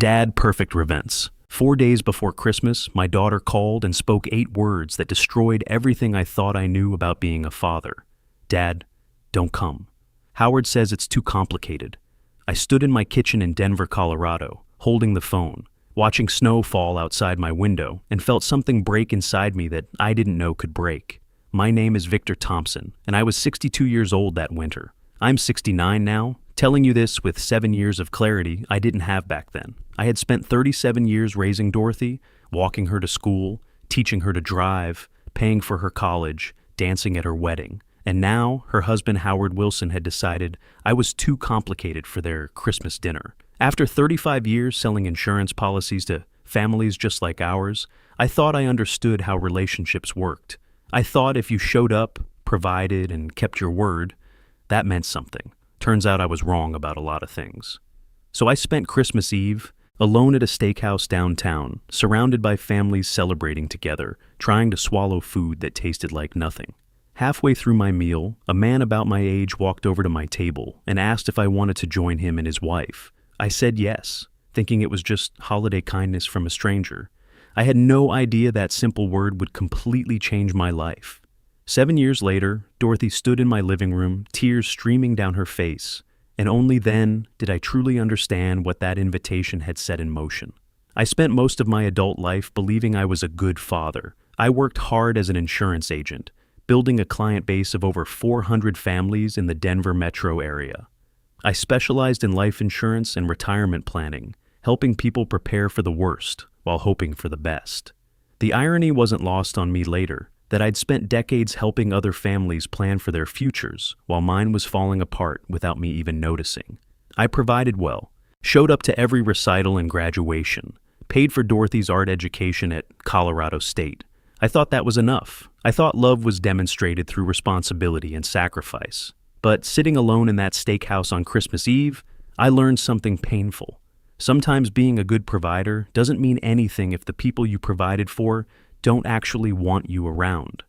Dad, perfect events. 4 days before Christmas, my daughter called and spoke 8 words that destroyed everything I thought I knew about being a father. Dad, don't come. Howard says it's too complicated. I stood in my kitchen in Denver, Colorado, holding the phone, watching snow fall outside my window, and felt something break inside me that I didn't know could break. My name is Victor Thompson, and I was 62 years old that winter. I'm 69 now, telling you this with 7 years of clarity I didn't have back then. I had spent 37 years raising Dorothy, walking her to school, teaching her to drive, paying for her college, dancing at her wedding. And now, her husband Howard Wilson had decided I was too complicated for their Christmas dinner. After 35 years selling insurance policies to families just like ours, I thought I understood how relationships worked. I thought if you showed up, provided, and kept your word, that meant something. Turns out I was wrong about a lot of things. So I spent Christmas Eve alone at a steakhouse downtown, surrounded by families celebrating together, trying to swallow food that tasted like nothing. Halfway through my meal, a man about my age walked over to my table and asked if I wanted to join him and his wife. I said yes, thinking it was just holiday kindness from a stranger. I had no idea that simple word would completely change my life. 7 years later, Dorothy stood in my living room, tears streaming down her face, and only then did I truly understand what that invitation had set in motion. I spent most of my adult life believing I was a good father. I worked hard as an insurance agent, building a client base of over 400 families in the Denver metro area. I specialized in life insurance and retirement planning, helping people prepare for the worst while hoping for the best. The irony wasn't lost on me later, that I'd spent decades helping other families plan for their futures while mine was falling apart without me even noticing. I provided well, showed up to every recital and graduation, paid for Dorothy's art education at Colorado State. I thought that was enough. I thought love was demonstrated through responsibility and sacrifice. But sitting alone in that steakhouse on Christmas Eve, I learned something painful. Sometimes being a good provider doesn't mean anything if the people you provided for don't actually want you around.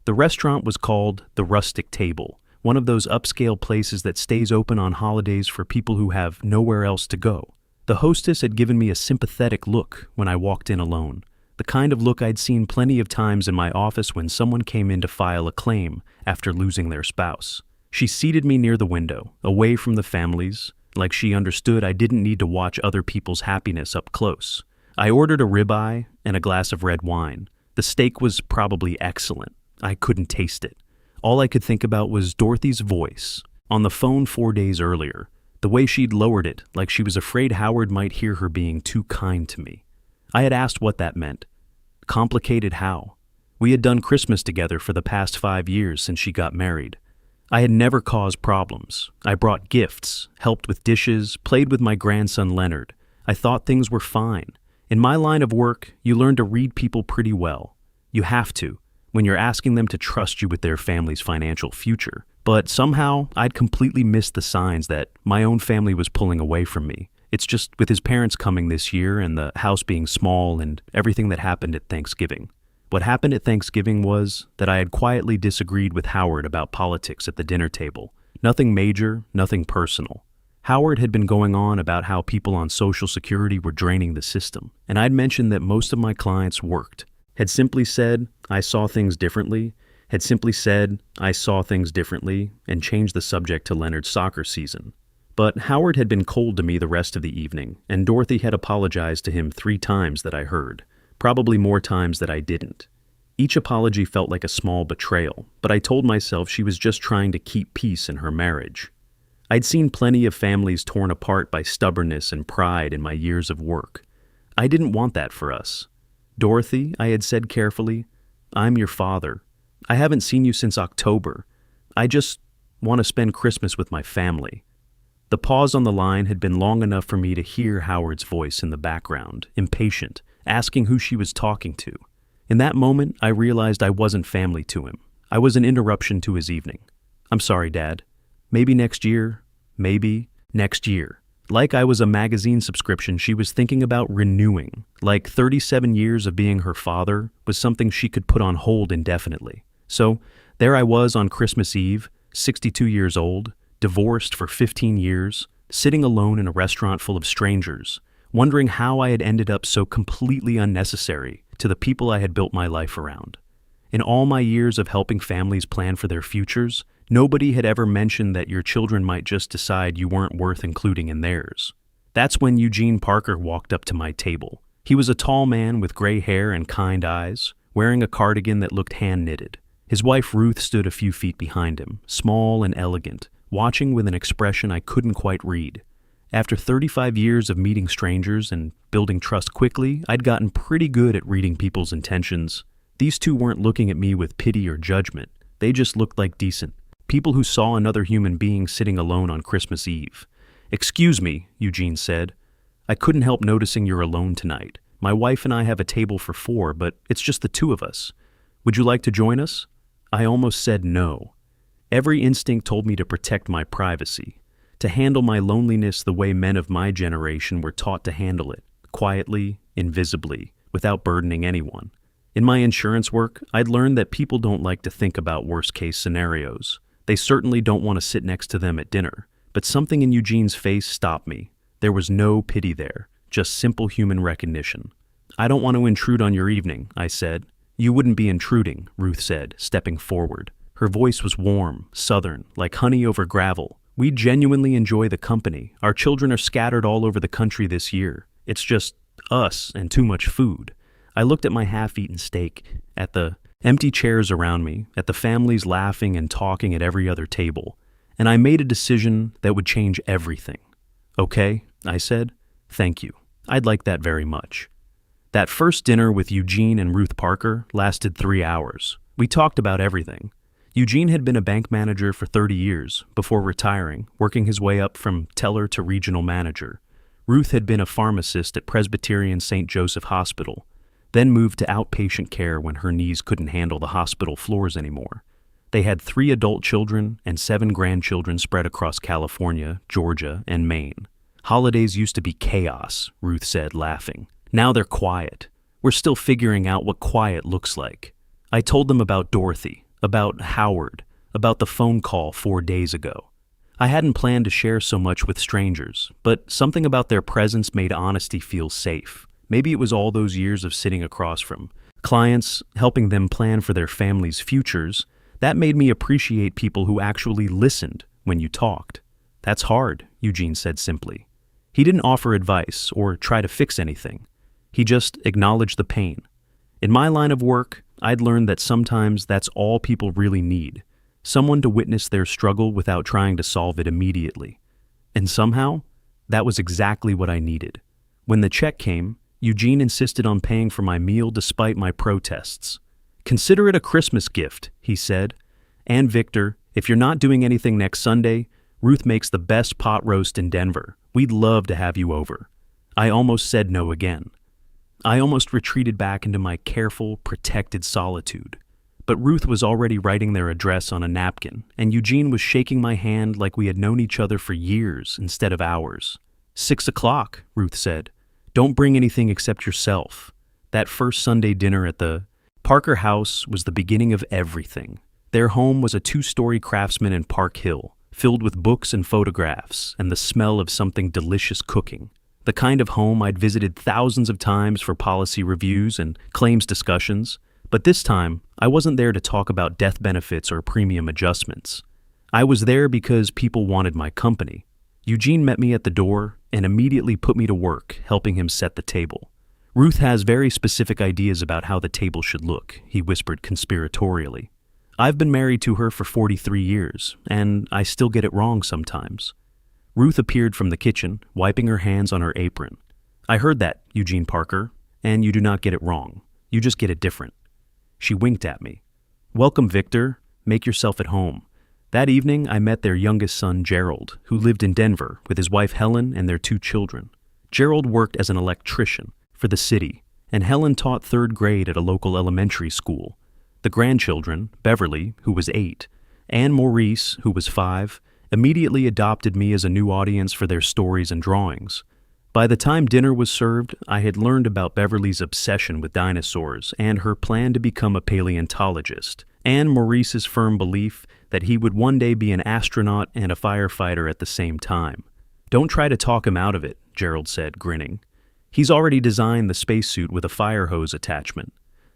The restaurant was called The Rustic Table, one of those upscale places that stays open on holidays for people who have nowhere else to go. The hostess had given me a sympathetic look when I walked in alone, the kind of look I'd seen plenty of times in my office when someone came in to file a claim after losing their spouse. She seated me near the window, away from the families, like she understood I didn't need to watch other people's happiness up close. I ordered a ribeye and a glass of red wine. The steak was probably excellent. I couldn't taste it. All I could think about was Dorothy's voice on the phone 4 days earlier, the way she'd lowered it like she was afraid Howard might hear her being too kind to me. I had asked what that meant. Complicated how? We had done Christmas together for the past 5 years since she got married. I had never caused problems. I brought gifts, helped with dishes, played with my grandson Leonard. I thought things were fine. In my line of work, you learn to read people pretty well. You have to, when you're asking them to trust you with their family's financial future. But somehow, I'd completely missed the signs that my own family was pulling away from me. It's just with his parents coming this year and the house being small and everything that happened at Thanksgiving. What happened at Thanksgiving was that I had quietly disagreed with Howard about politics at the dinner table. Nothing major, nothing personal. Howard had been going on about how people on Social Security were draining the system, and I'd mentioned that most of my clients worked. Had simply said, I saw things differently, and changed the subject to Leonard's soccer season. But Howard had been cold to me the rest of the evening, and Dorothy had apologized to him 3 times that I heard, probably more times that I didn't. Each apology felt like a small betrayal, but I told myself she was just trying to keep peace in her marriage. I'd seen plenty of families torn apart by stubbornness and pride in my years of work. I didn't want that for us. Dorothy, I had said carefully, I'm your father. I haven't seen you since October. I just want to spend Christmas with my family. The pause on the line had been long enough for me to hear Howard's voice in the background, impatient, asking who she was talking to. In that moment, I realized I wasn't family to him. I was an interruption to his evening. I'm sorry, Dad. Maybe next year. Maybe next year. Like I was a magazine subscription she was thinking about renewing. Like 37 years of being her father was something she could put on hold indefinitely. So there I was on Christmas Eve, 62 years old, divorced for 15 years, sitting alone in a restaurant full of strangers, wondering how I had ended up so completely unnecessary to the people I had built my life around. In all my years of helping families plan for their futures, nobody had ever mentioned that your children might just decide you weren't worth including in theirs. That's when Eugene Parker walked up to my table. He was a tall man with gray hair and kind eyes, wearing a cardigan that looked hand-knitted. His wife Ruth stood a few feet behind him, small and elegant, watching with an expression I couldn't quite read. After 35 years of meeting strangers and building trust quickly, I'd gotten pretty good at reading people's intentions. These two weren't looking at me with pity or judgment. They just looked like decent people who saw another human being sitting alone on Christmas Eve. "Excuse me," Eugene said. "I couldn't help noticing you're alone tonight. My wife and I have a table for 4, but it's just the 2 of us. Would you like to join us?" I almost said no. Every instinct told me to protect my privacy, to handle my loneliness the way men of my generation were taught to handle it, quietly, invisibly, without burdening anyone. In my insurance work, I'd learned that people don't like to think about worst-case scenarios. They certainly don't want to sit next to them at dinner. But something in Eugene's face stopped me. There was no pity there, just simple human recognition. "I don't want to intrude on your evening," I said. "You wouldn't be intruding," Ruth said, stepping forward. Her voice was warm, southern, like honey over gravel. "We genuinely enjoy the company. Our children are scattered all over the country this year. It's just us and too much food." I looked at my half-eaten steak, at the empty chairs around me, at the families laughing and talking at every other table, and I made a decision that would change everything. "Okay," I said. "Thank you. I'd like that very much." That first dinner with Eugene and Ruth Parker lasted 3 hours. We talked about everything. Eugene had been a bank manager for 30 years, before retiring, working his way up from teller to regional manager. Ruth had been a pharmacist at Presbyterian St. Joseph Hospital, then moved to outpatient care when her knees couldn't handle the hospital floors anymore. They had 3 adult children and 7 grandchildren spread across California, Georgia, and Maine. "Holidays used to be chaos," Ruth said, laughing. "Now they're quiet. We're still figuring out what quiet looks like." I told them about Dorothy, about Howard, about the phone call 4 days ago. I hadn't planned to share so much with strangers, but something about their presence made honesty feel safe. Maybe it was all those years of sitting across from clients, helping them plan for their families' futures. That made me appreciate people who actually listened when you talked. "That's hard," Eugene said simply. He didn't offer advice or try to fix anything. He just acknowledged the pain. In my line of work, I'd learned that sometimes that's all people really need. Someone to witness their struggle without trying to solve it immediately. And somehow, that was exactly what I needed. When the check came, Eugene insisted on paying for my meal despite my protests. "Consider it a Christmas gift," he said. "And Victor, if you're not doing anything next Sunday, Ruth makes the best pot roast in Denver. We'd love to have you over." I almost said no again. I almost retreated back into my careful, protected solitude. But Ruth was already writing their address on a napkin, and Eugene was shaking my hand like we had known each other for years instead of hours. 6 o'clock, Ruth said. "Don't bring anything except yourself." That first Sunday dinner at the Parker house was the beginning of everything. Their home was a 2-story Craftsman in Park Hill, filled with books and photographs and the smell of something delicious cooking. The kind of home I'd visited thousands of times for policy reviews and claims discussions, but this time I wasn't there to talk about death benefits or premium adjustments. I was there because people wanted my company. Eugene met me at the door and immediately put me to work, helping him set the table. "Ruth has very specific ideas about how the table should look," he whispered conspiratorially. "I've been married to her for 43 years, and I still get it wrong sometimes." Ruth appeared from the kitchen, wiping her hands on her apron. "I heard that, Eugene Parker, and you do not get it wrong. You just get it different." She winked at me. "Welcome, Victor. Make yourself at home." That evening, I met their youngest son, Gerald, who lived in Denver with his wife Helen and their 2 children. Gerald worked as an electrician for the city, and Helen taught 3rd grade at a local elementary school. The grandchildren, Beverly, who was 8, and Maurice, who was 5, immediately adopted me as a new audience for their stories and drawings. By the time dinner was served, I had learned about Beverly's obsession with dinosaurs and her plan to become a paleontologist, and Maurice's firm belief that he would one day be an astronaut and a firefighter at the same time. "Don't try to talk him out of it," Gerald said, grinning. He's already designed the spacesuit with a fire hose attachment.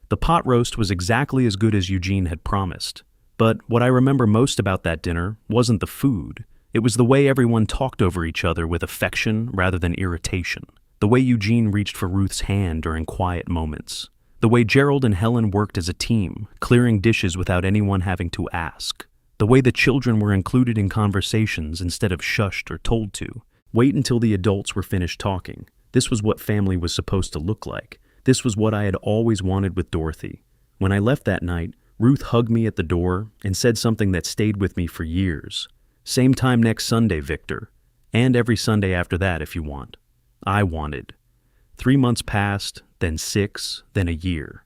The pot roast was exactly as good as Eugene had promised. But what I remember most about that dinner wasn't the food. It was the way everyone talked over each other with affection rather than irritation. The way Eugene reached for Ruth's hand during quiet moments. The way Gerald and Helen worked as a team, clearing dishes without anyone having to ask. The way the children were included in conversations instead of shushed or told to. Wait until the adults were finished talking. This was what family was supposed to look like. This was what I had always wanted with Dorothy. When I left that night, Ruth hugged me at the door and said something that stayed with me for years. Same time next Sunday, Victor. And every Sunday after that if you want. I wanted. 3 months passed, then 6, then a year.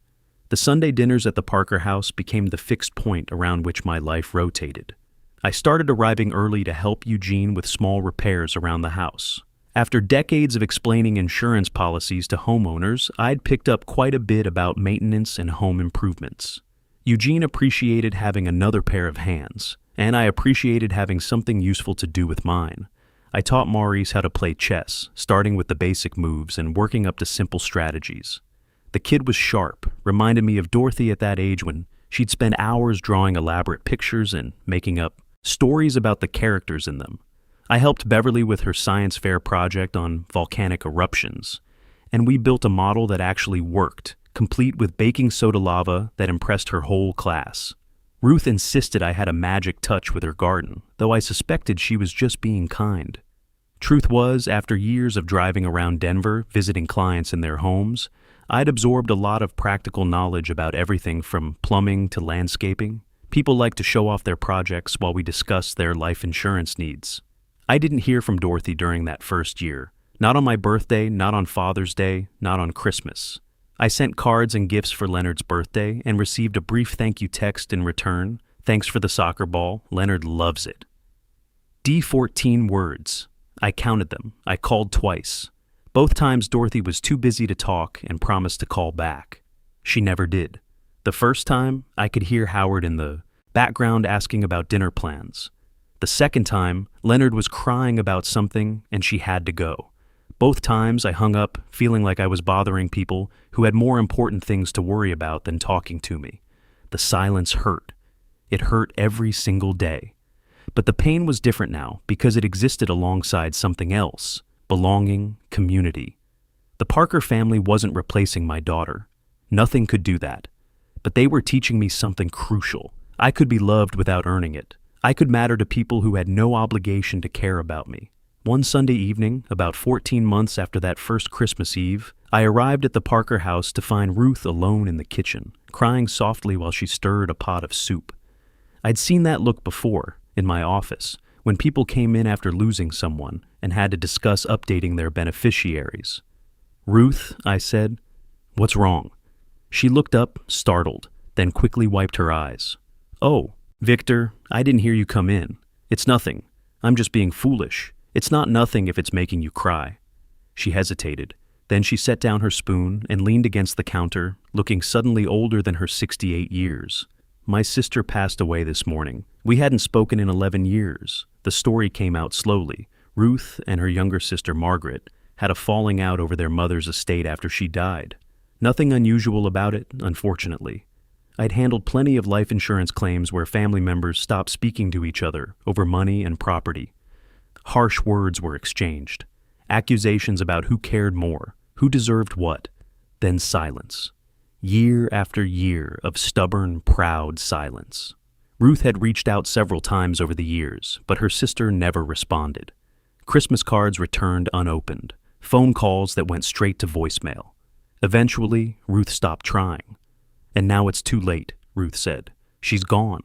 The Sunday dinners at the Parker house became the fixed point around which my life rotated. I started arriving early to help Eugene with small repairs around the house. After decades of explaining insurance policies to homeowners, I'd picked up quite a bit about maintenance and home improvements. Eugene appreciated having another pair of hands, and I appreciated having something useful to do with mine. I taught Maurice how to play chess, starting with the basic moves and working up to simple strategies. The kid was sharp, reminded me of Dorothy at that age when she'd spend hours drawing elaborate pictures and making up stories about the characters in them. I helped Beverly with her science fair project on volcanic eruptions, and we built a model that actually worked, complete with baking soda lava that impressed her whole class. Ruth insisted I had a magic touch with her garden, though I suspected she was just being kind. Truth was, after years of driving around Denver, visiting clients in their homes, I'd absorbed a lot of practical knowledge about everything from plumbing to landscaping. People like to show off their projects while we discuss their life insurance needs. I didn't hear from Dorothy during that first year. Not on my birthday, not on Father's Day, not on Christmas. I sent cards and gifts for Leonard's birthday and received a brief thank you text in return. Thanks for the soccer ball. Leonard loves it. 14 words. I counted them. I called twice. Both times Dorothy was too busy to talk and promised to call back. She never did. The first time, I could hear Howard in the background asking about dinner plans. The second time, Leonard was crying about something and she had to go. Both times I hung up feeling like I was bothering people who had more important things to worry about than talking to me. The silence hurt. It hurt every single day. But the pain was different now because it existed alongside something else: belonging, community. The Parker family wasn't replacing my daughter. Nothing could do that. But they were teaching me something crucial. I could be loved without earning it. I could matter to people who had no obligation to care about me. One Sunday evening, about 14 months after that first Christmas Eve, I arrived at the Parker house to find Ruth alone in the kitchen, crying softly while she stirred a pot of soup. I'd seen that look before, in my office, when people came in after losing someone and had to discuss updating their beneficiaries. "Ruth," I said, "what's wrong?" She looked up, startled, then quickly wiped her eyes. "Oh, Victor, I didn't hear you come in. It's nothing. I'm just being foolish. It's not nothing if it's making you cry." She hesitated. Then she set down her spoon and leaned against the counter, looking suddenly older than her 68 years. "My sister passed away this morning. We hadn't spoken in 11 years. The story came out slowly. Ruth and her younger sister Margaret had a falling out over their mother's estate after she died. Nothing unusual about it, unfortunately. I'd handled plenty of life insurance claims where family members stopped speaking to each other over money and property. Harsh words were exchanged. Accusations about who cared more, who deserved what. Then silence. Year after year of stubborn, proud silence. Ruth had reached out several times over the years, but her sister never responded. Christmas cards returned unopened. Phone calls that went straight to voicemail. Eventually, Ruth stopped trying. "And now it's too late," Ruth said. "She's gone.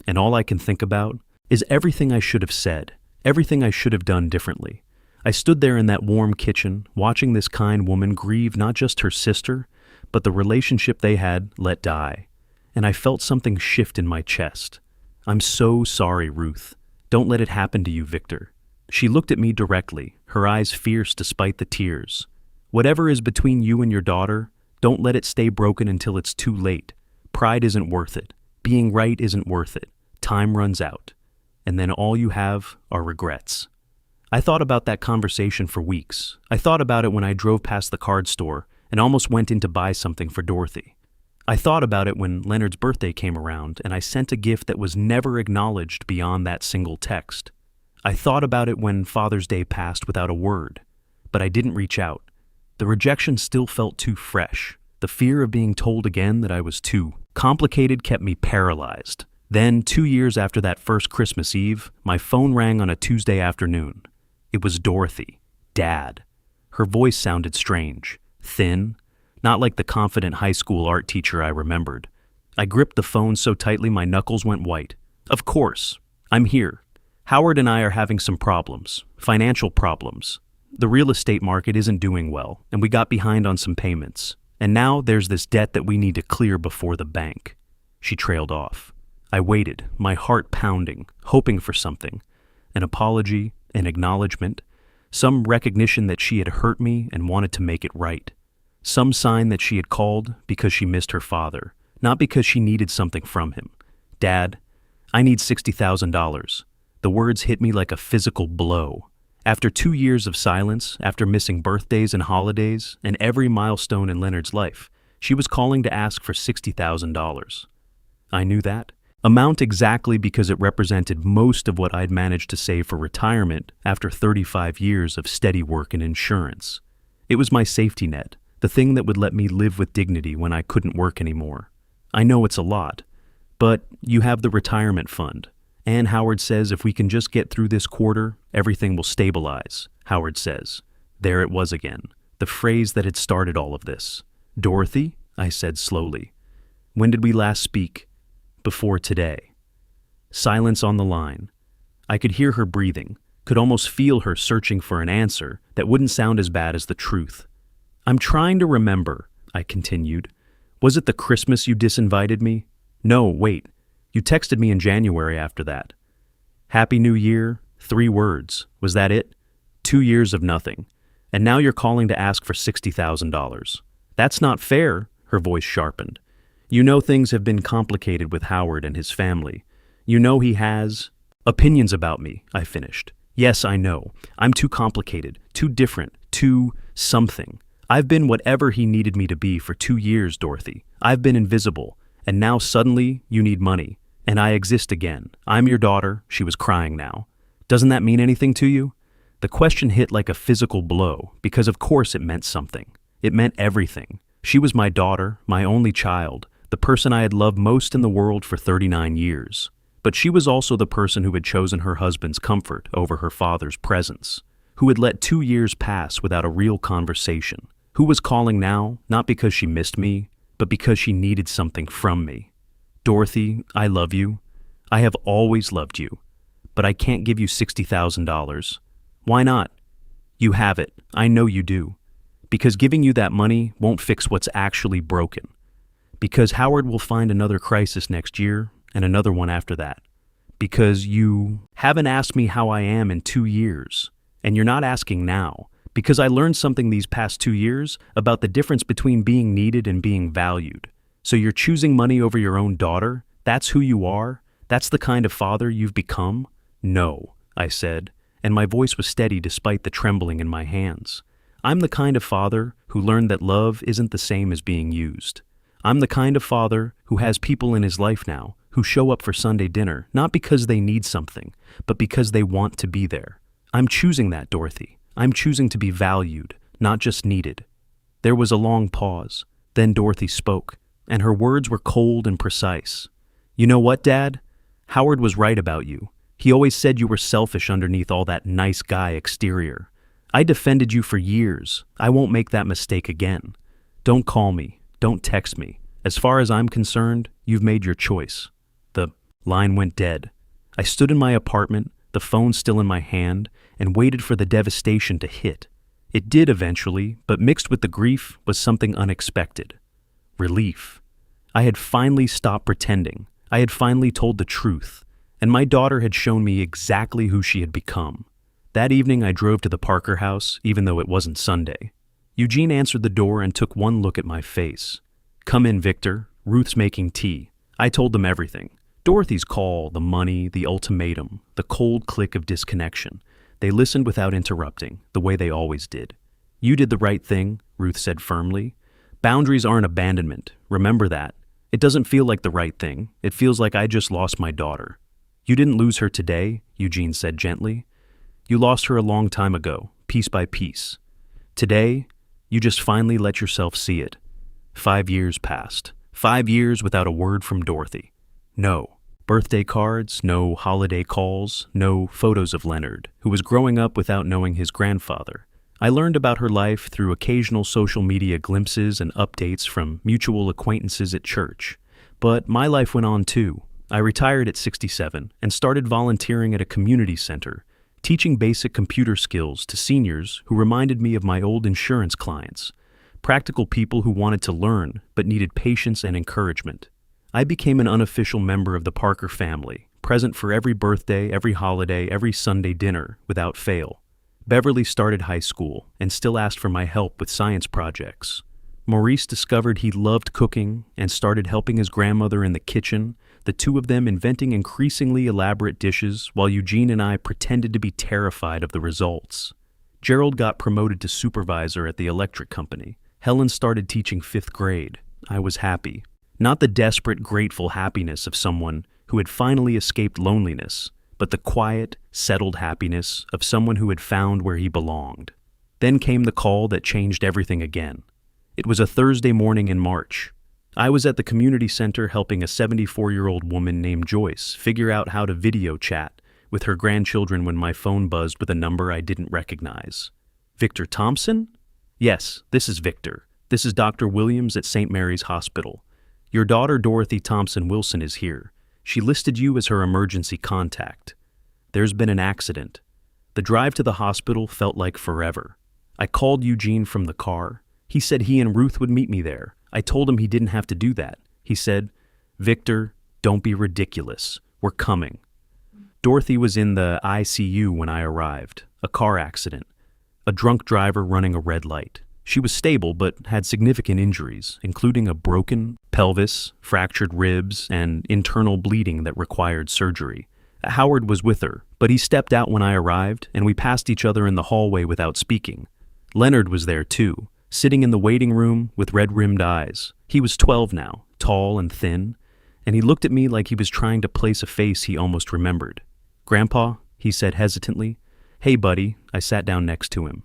And all I can think about is everything I should have said, everything I should have done differently. I stood there in that warm kitchen, watching this kind woman grieve not just her sister, but the relationship they had let die. And I felt something shift in my chest. I'm so sorry, Ruth. Don't let it happen to you, Victor." She looked at me directly, her eyes fierce despite the tears. "Whatever is between you and your daughter, don't let it stay broken until it's too late. Pride isn't worth it. Being right isn't worth it. Time runs out. And then all you have are regrets." I thought about that conversation for weeks. I thought about it when I drove past the card store and almost went in to buy something for Dorothy. I thought about it when Leonard's birthday came around and I sent a gift that was never acknowledged beyond that single text. I thought about it when Father's Day passed without a word, but I didn't reach out. The rejection still felt too fresh. The fear of being told again that I was too complicated kept me paralyzed. Then, 2 years after that first Christmas Eve, my phone rang on a Tuesday afternoon. It was Dorothy, Dad. Her voice sounded strange, thin, not like the confident high school art teacher I remembered. I gripped the phone so tightly my knuckles went white. Of course, I'm here. Howard and I are having some problems, financial problems. The real estate market isn't doing well, and we got behind on some payments. And now there's this debt that we need to clear before the bank. She trailed off. I waited, my heart pounding, hoping for something. An apology, an acknowledgement, some recognition that she had hurt me and wanted to make it right. Some sign that she had called because she missed her father, not because she needed something from him. Dad, I need $60,000. The words hit me like a physical blow. After 2 years of silence, after missing birthdays and holidays, and every milestone in Leonard's life, she was calling to ask for $60,000. I knew that amount exactly because it represented most of what I'd managed to save for retirement after 35 years of steady work in insurance. It was my safety net, the thing that would let me live with dignity when I couldn't work anymore. I know it's a lot, but you have the retirement fund. And Howard says if we can just get through this quarter, everything will stabilize, Howard says. There it was again, the phrase that had started all of this. Dorothy, I said slowly. When did we last speak? Before today. Silence on the line. I could hear her breathing, could almost feel her searching for an answer that wouldn't sound as bad as the truth. I'm trying to remember, I continued. Was it the Christmas you disinvited me? No, wait. You texted me in January after that. Happy New Year, 3 words. Was that it? 2 years of nothing. And now you're calling to ask for $60,000. That's not fair, her voice sharpened. You know things have been complicated with Howard and his family. You know he has opinions about me, I finished. Yes, I know. I'm too complicated, too different, too something. I've been whatever he needed me to be for 2 years, Dorothy. I've been invisible. And now suddenly you need money, and I exist again. I'm your daughter, she was crying now. Doesn't that mean anything to you? The question hit like a physical blow, because of course it meant something. It meant everything. She was my daughter, my only child, the person I had loved most in the world for 39 years. But she was also the person who had chosen her husband's comfort over her father's presence, who had let 2 years pass without a real conversation, who was calling now, not because she missed me, but because she needed something from me. Dorothy, I love you. I have always loved you. But I can't give you $60,000. Why not? You have it. I know you do. Because giving you that money won't fix what's actually broken. Because Howard will find another crisis next year and another one after that. Because you haven't asked me how I am in 2 years. And you're not asking now. Because I learned something these past 2 years about the difference between being needed and being valued. So you're choosing money over your own daughter? That's who you are? That's the kind of father you've become? No, I said, and my voice was steady despite the trembling in my hands. I'm the kind of father who learned that love isn't the same as being used. I'm the kind of father who has people in his life now who show up for Sunday dinner, not because they need something, but because they want to be there. I'm choosing that, Dorothy. I'm choosing to be valued, not just needed. There was a long pause. Then Dorothy spoke, and her words were cold and precise. You know what, Dad? Howard was right about you. He always said you were selfish underneath all that nice guy exterior. I defended you for years. I won't make that mistake again. Don't call me. Don't text me. As far as I'm concerned, you've made your choice. The line went dead. I stood in my apartment, the phone still in my hand, and waited for the devastation to hit. It did eventually, but mixed with the grief was something unexpected. Relief. I had finally stopped pretending. I had finally told the truth, and my daughter had shown me exactly who she had become. That evening I drove to the Parker house, even though it wasn't Sunday. Eugene answered the door and took one look at my face. Come in, Victor. Ruth's making tea. I told them everything. Dorothy's call, the money, the ultimatum, the cold click of disconnection. They listened without interrupting, the way they always did. You did the right thing, Ruth said firmly. Boundaries aren't abandonment. Remember that. It doesn't feel like the right thing. It feels like I just lost my daughter. You didn't lose her today, Eugene said gently. You lost her a long time ago, piece by piece. Today, you just finally let yourself see it. 5 years passed. 5 years without a word from Dorothy. No birthday cards, no holiday calls, no photos of Leonard, who was growing up without knowing his grandfather. I learned about her life through occasional social media glimpses and updates from mutual acquaintances at church. But my life went on too. I retired at 67 and started volunteering at a community center, teaching basic computer skills to seniors who reminded me of my old insurance clients, practical people who wanted to learn but needed patience and encouragement. I became an unofficial member of the Parker family, present for every birthday, every holiday, every Sunday dinner, without fail. Beverly started high school and still asked for my help with science projects. Maurice discovered he loved cooking and started helping his grandmother in the kitchen, the two of them inventing increasingly elaborate dishes while Eugene and I pretended to be terrified of the results. Gerald got promoted to supervisor at the electric company. Helen started teaching 5th grade. I was happy. Not the desperate, grateful happiness of someone who had finally escaped loneliness, but the quiet, settled happiness of someone who had found where he belonged. Then came the call that changed everything again. It was a Thursday morning in March. I was at the community center helping a 74-year-old woman named Joyce figure out how to video chat with her grandchildren when my phone buzzed with a number I didn't recognize. Victor Thompson? Yes, this is Victor. This is Dr. Williams at St. Mary's Hospital. Your daughter Dorothy Thompson Wilson is here. She listed you as her emergency contact. There's been an accident. The drive to the hospital felt like forever. I called Eugene from the car. He said he and Ruth would meet me there. I told him he didn't have to do that. He said, Victor, don't be ridiculous. We're coming. Dorothy was in the ICU when I arrived. A car accident. A drunk driver running a red light. She was stable but had significant injuries, including a broken pelvis, fractured ribs, and internal bleeding that required surgery. Howard was with her, but he stepped out when I arrived, and we passed each other in the hallway without speaking. Leonard was there too, sitting in the waiting room with red-rimmed eyes. He was 12 now, tall and thin, and he looked at me like he was trying to place a face he almost remembered. Grandpa, he said hesitantly. Hey, buddy, I sat down next to him.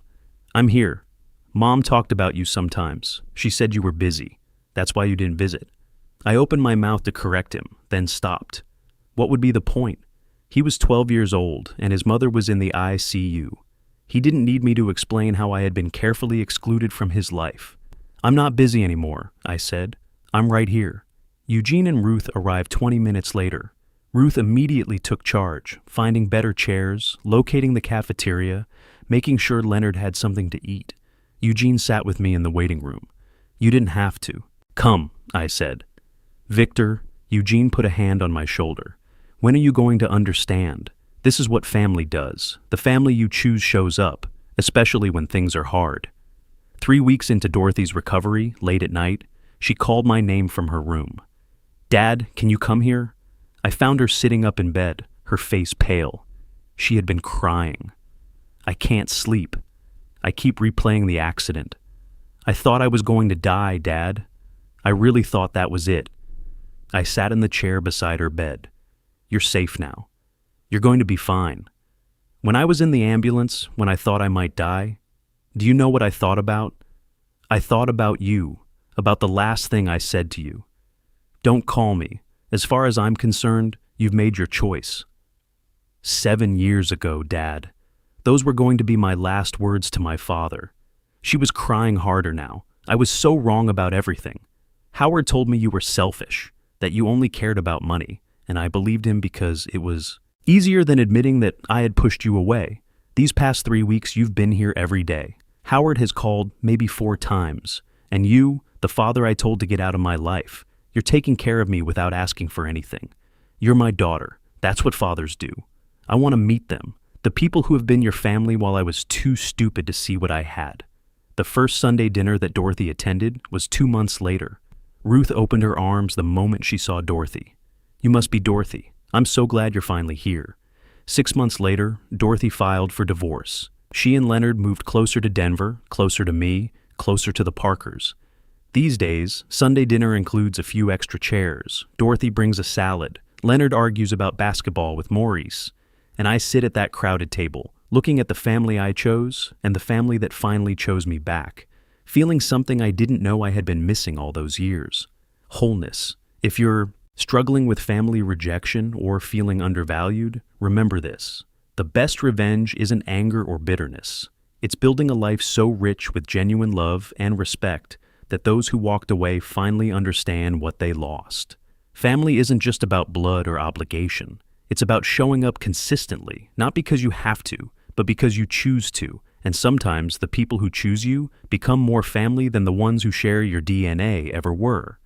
I'm here. Mom talked about you sometimes. She said you were busy. That's why you didn't visit. I opened my mouth to correct him, then stopped. What would be the point? He was 12 years old, and his mother was in the ICU. He didn't need me to explain how I had been carefully excluded from his life. I'm not busy anymore, I said. I'm right here. Eugene and Ruth arrived 20 minutes later. Ruth immediately took charge, finding better chairs, locating the cafeteria, making sure Leonard had something to eat. Eugene sat with me in the waiting room. You didn't have to. Come, I said. Victor, Eugene put a hand on my shoulder. When are you going to understand? This is what family does. The family you choose shows up, especially when things are hard. 3 weeks into Dorothy's recovery, late at night, she called my name from her room. Dad, can you come here? I found her sitting up in bed, her face pale. She had been crying. I can't sleep. I keep replaying the accident. I thought I was going to die, Dad. I really thought that was it. I sat in the chair beside her bed. You're safe now. You're going to be fine. When I was in the ambulance, when I thought I might die, do you know what I thought about? I thought about you, about the last thing I said to you. Don't call me. As far as I'm concerned, you've made your choice. 7 years ago, Dad. Those were going to be my last words to my father. She was crying harder now. I was so wrong about everything. Howard told me you were selfish, that you only cared about money, and I believed him because it was easier than admitting that I had pushed you away. These past 3 weeks, you've been here every day. Howard has called maybe 4 times, and you, the father I told to get out of my life, you're taking care of me without asking for anything. You're my daughter. That's what fathers do. I want to meet them. The people who have been your family while I was too stupid to see what I had. The first Sunday dinner that Dorothy attended was 2 months later. Ruth opened her arms the moment she saw Dorothy. You must be Dorothy. I'm so glad you're finally here. 6 months later, Dorothy filed for divorce. She and Leonard moved closer to Denver, closer to me, closer to the Parkers. These days, Sunday dinner includes a few extra chairs. Dorothy brings a salad. Leonard argues about basketball with Maurice. And I sit at that crowded table, looking at the family I chose and the family that finally chose me back, feeling something I didn't know I had been missing all those years. Wholeness. If you're struggling with family rejection or feeling undervalued, remember this. The best revenge isn't anger or bitterness. It's building a life so rich with genuine love and respect that those who walked away finally understand what they lost. Family isn't just about blood or obligation. It's about showing up consistently, not because you have to, but because you choose to. And sometimes the people who choose you become more family than the ones who share your DNA ever were.